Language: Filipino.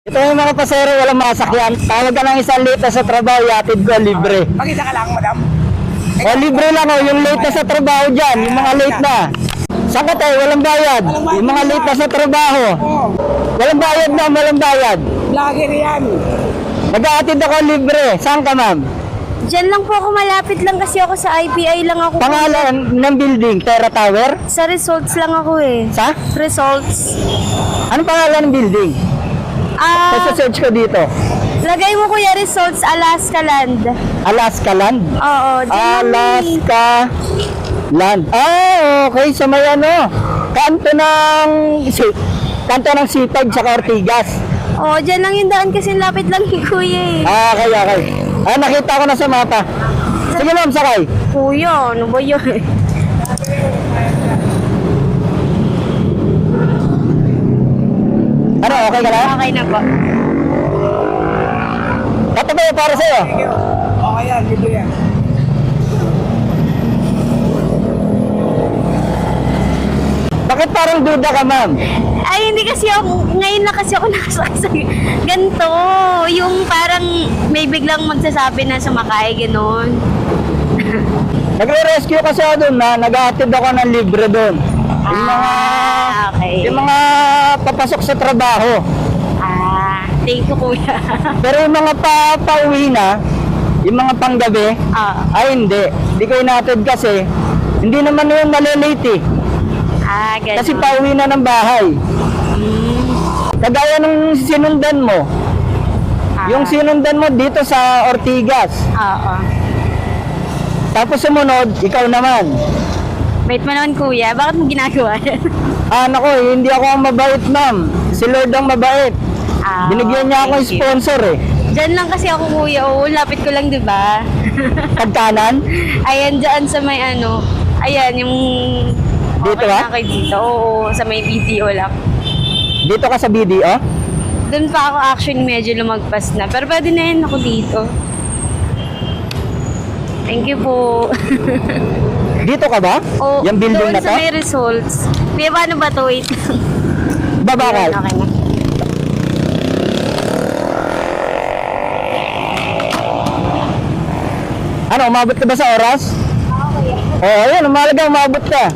Ito yung mga pasero, walang masakyan. Tawag ka ng isang late sa trabaho, yatid ko, libre. Pakita ka lang, madam. O, libre lang o, yung late na sa trabaho dyan, yung mga late na. Saan ka tayo? Walang bayad. Yung mga late na sa trabaho. Oo. Walang bayad na, walang bayad. Vlogger yan. Nag-aatid ako libre. Saan ka, ma'am? Diyan lang po ako, malapit lang kasi ako sa IPI lang ako. Pangalan ng building, Terra Tower? Sa results lang ako eh. Sa? Results. Anong pangalan ng building? Kasi search ko dito. Lagay mo kuya results, Alaska Land. Alaska Land? Oo, dyan lang eh. Alaska Land. Ah, okay. Sa may ano, kanto ng Sipag sa Ortigas. Oo, dyan lang yung daan kasi lapit lang ni kuya eh. Ah, okay. Ah, nakita ko na sa mapa. Sige ma'am, sakay. Kuya, ano ba yun? Ano, okay ka na? Okay na po. Ito ba yung para sa'yo? Okay yan, libre yan. Bakit parang duda ka ma'am? Ay, hindi kasi ako, ngayon na kasi ako nakasakay ganito. Yung parang may biglang magsasabi na sumakay, gano'n. Nagre-rescue kasi ako doon na nag-aatid ako ng libre doon. Okay. Yung mga papasok sa trabaho. Thank you kuya. Pero yung mga pauwi na, yung mga panggabi, ay hindi. Hindi ko inatid kasi, hindi naman yung malilate eh. Ganun. Kasi pauwi na ng bahay. Kagaya nung sinundan mo. Yung sinundan mo dito sa Ortigas. Oo. Tapos sumunod, ikaw naman. Wait mo naman kuya, bakit mo ginagawa yan? Nako, hindi ako ang mabait ma'am. Si Lord ang mabait. Binigyan niya ako ng sponsor eh. Diyan lang kasi ako kuya, oo, lapit ko lang, di ba? Pagkanan? Ayan, dyan sa may ano, ayan, yung... Dito okay ba? na kayo dito, oo, sa may video lang. Dito ka sa BDO? Doon pa ako actually medyo lumagpas na, pero pwede na yan ako dito. Thank you po. Dito ka ba? Oo, Yung building doon na to? sa may results. Kuya, paano ba to? Wait lang. Babakal. Okay na. Ano, umabot ka ba sa oras? Oo, ayun, umalaga, umabot ka.